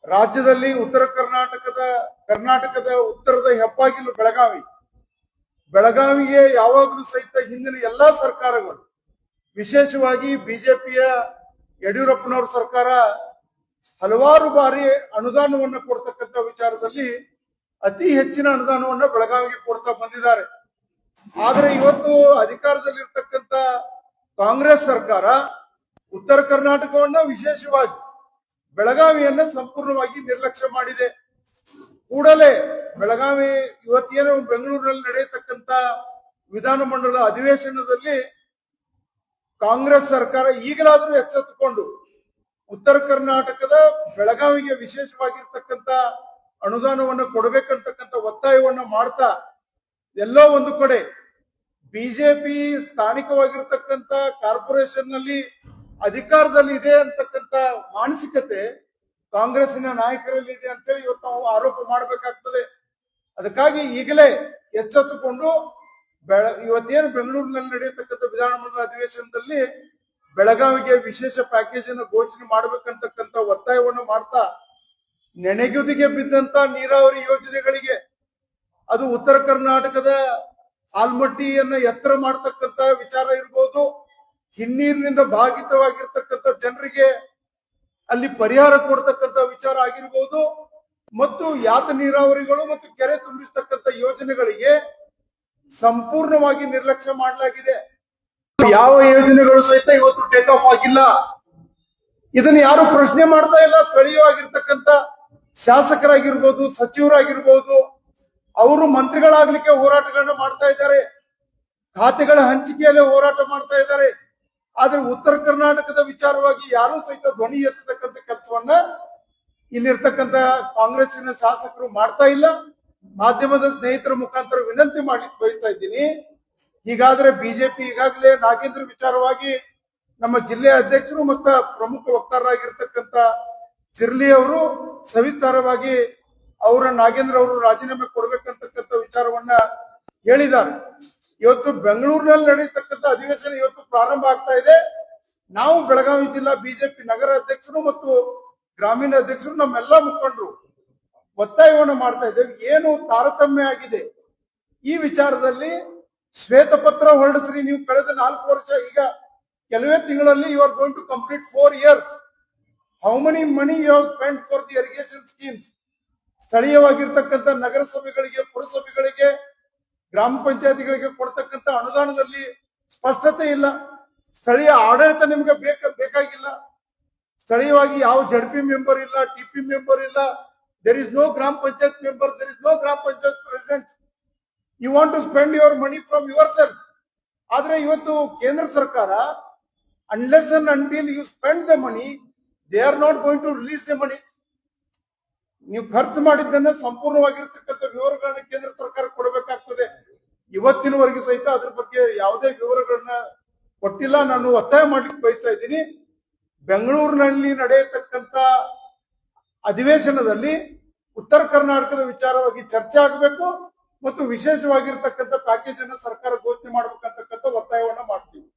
ರಾಜ್ಯದಲ್ಲಿ ಕರ್ನಾಟಕದ ಉತ್ತರದ ಹೆಬ್ಬಾಗಿಲು ಬೆಳಗಾವಿಗೆ ಯಾವಾಗಲೂ ಸಹಿತ ಹಿಂದಿನ ಎಲ್ಲಾ ಸರ್ಕಾರಗಳು, ವಿಶೇಷವಾಗಿ ಬಿಜೆಪಿಯ ಯಡಿಯೂರಪ್ಪನವರ ಸರ್ಕಾರ ಹಲವಾರು ಬಾರಿ ಅನುದಾನವನ್ನು ಕೊಡ್ತಕ್ಕಂಥ ವಿಚಾರದಲ್ಲಿ ಅತಿ ಹೆಚ್ಚಿನ ಅನುದಾನವನ್ನು ಬೆಳಗಾವಿಗೆ ಕೊಡ್ತಾ ಬಂದಿದ್ದಾರೆ. ಆದ್ರೆ ಇವತ್ತು ಅಧಿಕಾರದಲ್ಲಿರ್ತಕ್ಕಂಥ ಕಾಂಗ್ರೆಸ್ ಸರ್ಕಾರ ಉತ್ತರ ಕರ್ನಾಟಕವನ್ನ, ವಿಶೇಷವಾಗಿ ಬೆಳಗಾವಿಯನ್ನ ಸಂಪೂರ್ಣವಾಗಿ ನಿರ್ಲಕ್ಷ್ಯ ಮಾಡಿದೆ. ಕೂಡಲೇ ಬೆಳಗಾವಿ ಇವತ್ತೇನು ಬೆಂಗಳೂರಿನಲ್ಲಿ ನಡೆಯತಕ್ಕಂತ ವಿಧಾನಮಂಡಲ ಅಧಿವೇಶನದಲ್ಲಿ ಕಾಂಗ್ರೆಸ್ ಸರ್ಕಾರ ಈಗಲಾದ್ರೂ ಎಚ್ಚೆತ್ತುಕೊಂಡು ಉತ್ತರ ಕರ್ನಾಟಕದ ಬೆಳಗಾವಿಗೆ ವಿಶೇಷವಾಗಿರ್ತಕ್ಕಂಥ ಅನುದಾನವನ್ನು ಕೊಡಬೇಕಂತಕ್ಕಂಥ ಒತ್ತಾಯವನ್ನ ಮಾಡ್ತಾ, ಎಲ್ಲೋ ಒಂದು ಕಡೆ ಬಿಜೆಪಿ ಸ್ಥಾನಿಕವಾಗಿರ್ತಕ್ಕಂಥ ಕಾರ್ಪೊರೇಷನ್ ನಲ್ಲಿ ಅಧಿಕಾರದಲ್ಲಿ ಇದೆ ಅಂತಕ್ಕಂಥ ಮಾನಸಿಕತೆ ಕಾಂಗ್ರೆಸ್ಸಿನ ನಾಯಕರಲ್ಲಿ ಇದೆ ಅಂತೇಳಿ ಇವತ್ತು ನಾವು ಆರೋಪ ಮಾಡಬೇಕಾಗ್ತದೆ. ಅದಕ್ಕಾಗಿ ಈಗಲೇ ಎಚ್ಚೆತ್ತುಕೊಂಡು ಇವತ್ತೇನು ಬೆಂಗಳೂರಿನಲ್ಲಿ ನಡೆಯತಕ್ಕಂಥ ವಿಧಾನಮಂಡಲ ಅಧಿವೇಶನದಲ್ಲಿ ಬೆಳಗಾವಿಗೆ ವಿಶೇಷ ಪ್ಯಾಕೇಜ್ ಅನ್ನು ಘೋಷಣೆ ಮಾಡಬೇಕಂತಕ್ಕಂಥ ಒತ್ತಾಯವನ್ನು ಮಾಡ್ತಾ, ನೆನೆಗುದಿಗೆ ಬಿದ್ದಂತ ನೀರಾವರಿ ಯೋಜನೆಗಳಿಗೆ, ಅದು ಉತ್ತರ ಕರ್ನಾಟಕದ ಆಲ್ಮಟ್ಟಿಯನ್ನ ಎತ್ತರ ಮಾಡತಕ್ಕಂತ ವಿಚಾರ ಇರ್ಬೋದು, ಹಿನ್ನೀರಿನಿಂದ ಬಾಧಿತವಾಗಿರ್ತಕ್ಕಂಥ ಜನರಿಗೆ ಅಲ್ಲಿ ಪರಿಹಾರ ಕೊಡ್ತಕ್ಕಂಥ ವಿಚಾರ ಆಗಿರ್ಬೋದು, ಮತ್ತು ಯಾತ ನೀರಾವರಿಗಳು ಮತ್ತು ಕೆರೆ ತುಂಬಿಸ್ತಕ್ಕಂಥ ಯೋಜನೆಗಳಿಗೆ ಸಂಪೂರ್ಣವಾಗಿ ನಿರ್ಲಕ್ಷ್ಯ ಮಾಡಲಾಗಿದೆ. ಯಾವ ಯೋಜನೆಗಳು ಸಹಿತ ಇವತ್ತು ಟೇಕ್ ಆಫ್ ಆಗಿಲ್ಲ. ಇದನ್ನ ಯಾರು ಪ್ರಶ್ನೆ ಮಾಡ್ತಾ ಇಲ್ಲ. ಸ್ಥಳೀಯವಾಗಿರ್ತಕ್ಕಂಥ ಶಾಸಕರಾಗಿರ್ಬೋದು, ಸಚಿವರಾಗಿರ್ಬೋದು, ಅವರು ಮಂತ್ರಿಗಳಾಗ್ಲಿಕ್ಕೆ ಹೋರಾಟಗಳನ್ನ ಮಾಡ್ತಾ ಇದ್ದಾರೆ, ಖಾತೆಗಳ ಹಂಚಿಕೆಯಲ್ಲೇ ಹೋರಾಟ ಮಾಡ್ತಾ ಇದ್ದಾರೆ. ಆದ್ರೆ ಉತ್ತರ ಕರ್ನಾಟಕದ ವಿಚಾರವಾಗಿ ಯಾರೂ ಸಹಿತ ಧ್ವನಿ ಎತ್ತತಕ್ಕಂಥ ಕೆಲಸವನ್ನ ಇಲ್ಲಿರ್ತಕ್ಕಂಥ ಕಾಂಗ್ರೆಸ್ಸಿನ ಶಾಸಕರು ಮಾಡ್ತಾ ಇಲ್ಲ. ಮಾಧ್ಯಮದ ಸ್ನೇಹಿತರ ಮುಖಾಂತರ ವಿನಂತಿ ಮಾಡ್ಲಿಕ್ಕೆ ಬಯಸ್ತಾ ಇದ್ದೀನಿ. ಹೀಗಾದ್ರೆ ಬಿಜೆಪಿ ಈಗಾಗಲೇ ನಾಗೇಂದ್ರ ವಿಚಾರವಾಗಿ ನಮ್ಮ ಜಿಲ್ಲೆಯ ಅಧ್ಯಕ್ಷರು ಮತ್ತು ಪ್ರಮುಖ ವಕ್ತಾರರಾಗಿರ್ತಕ್ಕಂಥ ಚಿರ್ಲಿ ಅವರು ಸವಿಸ್ತಾರವಾಗಿ ನಾಗೇಂದ್ರ ಅವರು ರಾಜೀನಾಮೆ ಕೊಡ್ಬೇಕಂತಕ್ಕಂಥ ವಿಚಾರವನ್ನ ಹೇಳಿದ್ದಾರೆ. ಇವತ್ತು ಬೆಂಗಳೂರಿನಲ್ಲಿ ನಡೆಯತಕ್ಕಂಥ ಅಧಿವೇಶನ ಇವತ್ತು ಪ್ರಾರಂಭ ಆಗ್ತಾ ಇದೆ. ನಾವು ಬೆಳಗಾವಿ ಜಿಲ್ಲಾ ಬಿಜೆಪಿ ನಗರ ಅಧ್ಯಕ್ಷರು ಮತ್ತು ಗ್ರಾಮೀಣ ಅಧ್ಯಕ್ಷರು, ನಮ್ಮೆಲ್ಲ ಮುಖಂಡರು ಒತ್ತಾಯವನ್ನು ಮಾಡ್ತಾ ಇದ್ದೇವೆ. ಏನು ತಾರತಮ್ಯ ಆಗಿದೆ ಈ ವಿಚಾರದಲ್ಲಿ ಶ್ವೇತಪತ್ರ ಹೊರಡಿಸ್ರಿ. ನೀವು ಕಳೆದ 4 ವರ್ಷ, ಈಗ ಕೆಲವೇ ತಿಂಗಳಲ್ಲಿ you are going to complete 4 years. How many money you have spent for the irrigation schemes? ಸ್ಥಳೀಯವಾಗಿರ್ತಕ್ಕಂಥ ನಗರಸಭೆಗಳಿಗೆ, ಪುರಸಭೆಗಳಿಗೆ, ಗ್ರಾಮ ಪಂಚಾಯತಿಗಳಿಗೆ ಕೊಡ್ತಕ್ಕಂಥ ಅನುದಾನದಲ್ಲಿ ಸ್ಪಷ್ಟತೆ ಇಲ್ಲ. ಸ್ಥಳೀಯ ಆಡಳಿತ ನಿಮ್ಗೆ ಬೇಕಾಗಿಲ್ಲ. ಸ್ಥಳೀಯವಾಗಿ ಯಾವ ಜಡ್ಪಿ ಮೆಂಬರ್ ಇಲ್ಲ, ಟಿಪಿ ಮೆಂಬರ್ ಇಲ್ಲ, there is no grama panchayat member, there is no grama panchayat president. You want to spend your money from your self. ಆದ್ರೆ ಇವತ್ತು ಕೇಂದ್ರ ಸರ್ಕಾರ, unless and until you spend the money, they are not going to release the money. ನೀವು ಖರ್ಚು ಮಾಡಿದ್ದನ್ನ ಸಂಪೂರ್ಣವಾಗಿರ್ತಕ್ಕಂಥ ವಿವರಗಳನ್ನ ಕೇಂದ್ರ ಸರ್ಕಾರ ಕೊಡಬೇಕಾಗ್ತದೆ. ಇವತ್ತಿನವರೆಗೂ ಸಹಿತ ಅದ್ರ ಬಗ್ಗೆ ಯಾವುದೇ ವಿವರಗಳನ್ನ ಕೊಟ್ಟಿಲ್ಲ. ನಾನು ಒತ್ತಾಯ ಮಾಡ್ಲಿಕ್ಕೆ ಬಯಸ್ತಾ ಇದ್ದೀನಿ. ಬೆಂಗಳೂರಿನಲ್ಲಿ ನಡೆಯತಕ್ಕಂಥ ಅಧಿವೇಶನದಲ್ಲಿ ಉತ್ತರ ಕರ್ನಾಟಕದ ವಿಚಾರವಾಗಿ ಚರ್ಚೆ ಆಗಬೇಕು ಮತ್ತು ವಿಶೇಷವಾಗಿರ್ತಕ್ಕಂಥ ಪ್ಯಾಕೇಜ್ ಅನ್ನ ಸರ್ಕಾರ ಘೋಷಣೆ ಮಾಡ್ಬೇಕಂತಕ್ಕಂಥ ಒತ್ತಾಯವನ್ನ ಮಾಡ್ತೀವಿ.